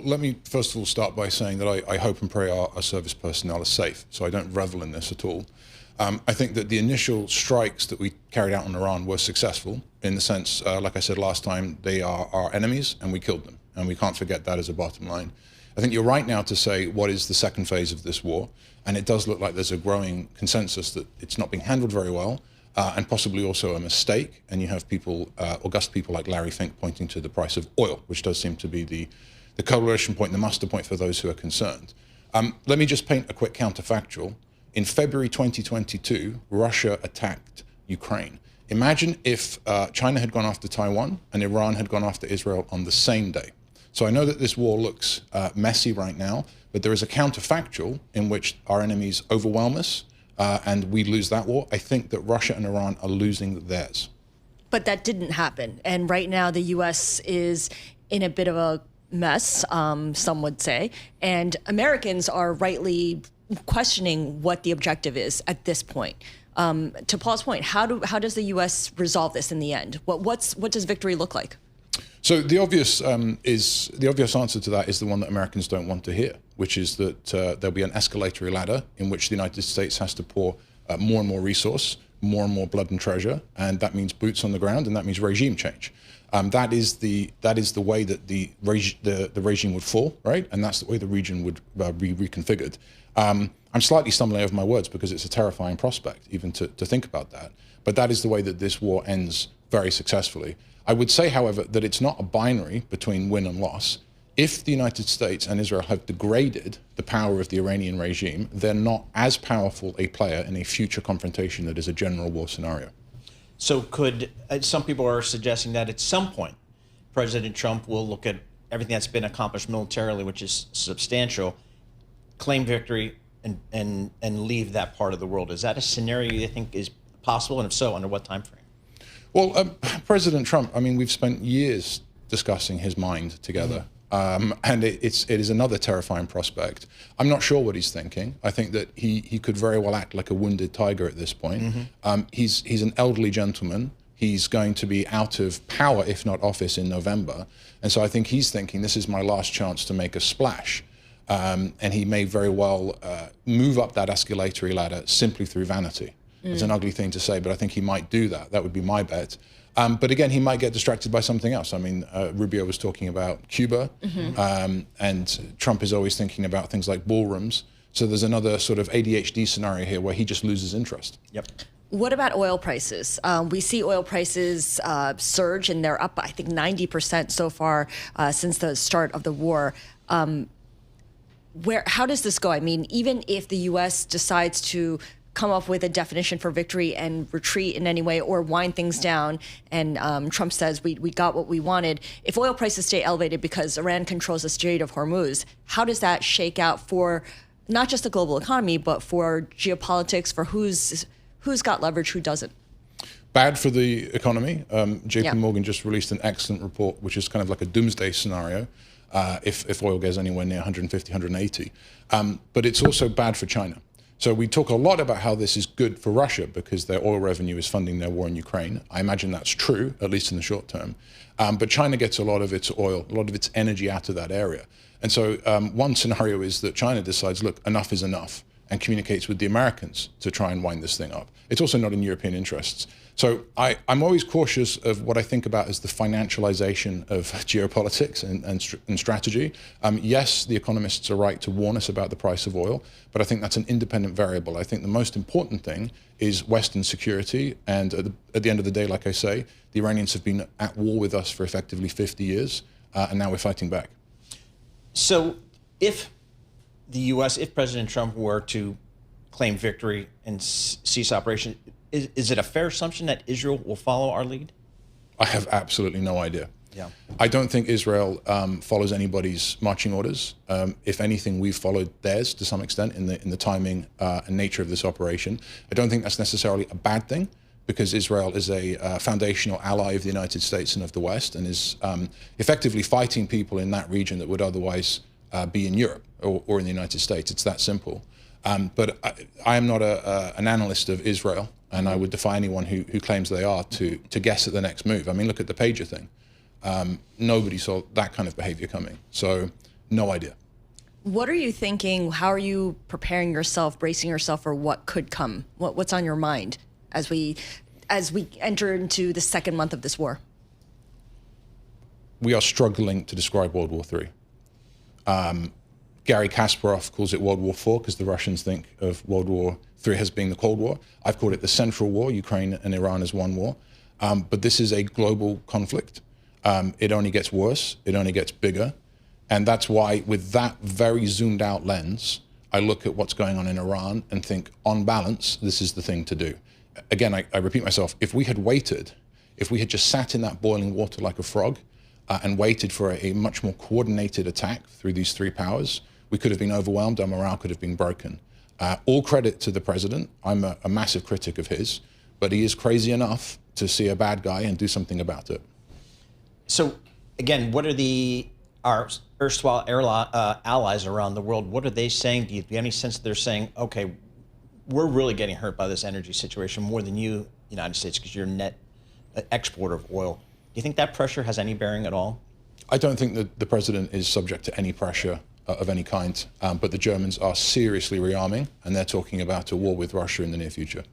Let me first of all start by saying that I hope and pray our service personnel are safe, so I don't revel in this at all. I think that the initial strikes that we carried out on Iran were successful in the sense, like I said last time, they are our enemies and we killed them, and we can't forget that as a bottom line. I think you're right now to say what is the second phase of this war, and it does look like there's a growing consensus that it's not being handled very well, and possibly also a mistake, and you have people, august people like Larry Fink pointing to the price of oil, which does seem to be the coalition point, the muster point for those who are concerned. Let me just paint a quick counterfactual. In February 2022, Russia attacked Ukraine. Imagine if China had gone after Taiwan and Iran had gone after Israel on the same day. So I know that this war looks messy right now, but there is a counterfactual in which our enemies overwhelm us and we lose that war. I think that Russia and Iran are losing theirs. But that didn't happen. And right now the U.S. is in a bit of a mess, some would say, and Americans are rightly questioning what the objective is at this point. To Paul's point, how does the U.S. resolve this in the end? What does victory look like? So the obvious answer to that is the one that Americans don't want to hear, which is that there'll be an escalatory ladder in which the United States has to pour more and more resource, more and more blood and treasure, and that means boots on the ground, and that means regime change. That is the way that the regime would fall, right? And that's the way the region would be reconfigured. I'm slightly stumbling over my words because it's a terrifying prospect, even to think about that. But that is the way that this war ends very successfully. I would say, however, that it's not a binary between win and loss. If the United States and Israel have degraded the power of the Iranian regime, they're not as powerful a player in a future confrontation that is a general war scenario. So could, some people are suggesting that at some point, President Trump will look at everything that's been accomplished militarily, which is substantial, claim victory, and leave that part of the world. Is that a scenario you think is possible? And if so, under what time frame? Well, President Trump, I mean, we've spent years discussing his mind together. And it is another terrifying prospect. I'm not sure what he's thinking. I think that he could very well act like a wounded tiger at this point. He's an elderly gentleman. He's going to be out of power, if not office, in November. And so I think he's thinking, this is my last chance to make a splash. And he may very well move up that escalatory ladder simply through vanity. It's an ugly thing to say, but I think he might do that. That would be my bet. But again, he might get distracted by something else. I mean, Rubio was talking about Cuba, and Trump is always thinking about things like ballrooms. So there's another sort of ADHD scenario here where he just loses interest. Yep. What about oil prices? We see oil prices surge, and they're up, I think, 90% so far since the start of the war. How does this go? I mean, even if the U.S. decides to come up with a definition for victory and retreat in any way or wind things down, and Trump says we got what we wanted, if oil prices stay elevated because Iran controls the Strait of Hormuz, how does that shake out for not just the global economy, but for geopolitics, for who's got leverage, who doesn't? Bad for the economy. JP Morgan just released an excellent report, which is kind of like a doomsday scenario if oil goes anywhere near 150, 180. But it's also bad for China. So we talk a lot about how this is good for Russia because their oil revenue is funding their war in Ukraine. I imagine that's true, at least in the short term. But China gets a lot of its oil, a lot of its energy out of that area. And so one scenario is that China decides, look, enough is enough, and communicates with the Americans to try and wind this thing up. It's also not in European interests. So I'm always cautious of what I think about as the financialization of geopolitics and strategy. Yes, the economists are right to warn us about the price of oil, but I think that's an independent variable. I think the most important thing is Western security. And at the end of the day, like I say, the Iranians have been at war with us for effectively 50 years, and now we're fighting back. So if the U.S., if President Trump were to claim victory and cease operation, is it a fair assumption that Israel will follow our lead? I have absolutely no idea. Yeah. I don't think Israel follows anybody's marching orders. If anything, we've followed theirs to some extent in the timing and nature of this operation. I don't think that's necessarily a bad thing because Israel is a foundational ally of the United States and of the West and is effectively fighting people in that region that would otherwise be in Europe or in the United States. It's that simple. But I am not an analyst of Israel, and I would defy anyone who claims they are to guess at the next move. I mean, look at the pager thing. Nobody saw that kind of behavior coming. So No idea. What are you thinking? How are you preparing yourself, bracing yourself for what could come? What's on your mind as we enter into the second month of this war? We are struggling to describe World War III. Gary Kasparov calls it World War IV because the Russians think of World War III as being the Cold War. I've called it the Central War, Ukraine and Iran as one war. But this is a global conflict. It only gets worse, it only gets bigger. And that's why, with that very zoomed out lens, I look at what's going on in Iran and think, on balance, this is the thing to do. Again, I repeat myself, if we had waited, if we had just sat in that boiling water like a frog and waited for a much more coordinated attack through these three powers, we could have been overwhelmed, our morale could have been broken. All credit to the president. I'm a massive critic of his, but he is crazy enough to see a bad guy and do something about it. So, again, what are our erstwhile allies around the world, what are they saying? Do you have any sense that they're saying, okay, we're really getting hurt by this energy situation more than you, United States, because you're a net exporter of oil? Do you think that pressure has any bearing at all? I don't think that the president is subject to any pressure of any kind, but the Germans are seriously rearming, and they're talking about a war with Russia in the near future.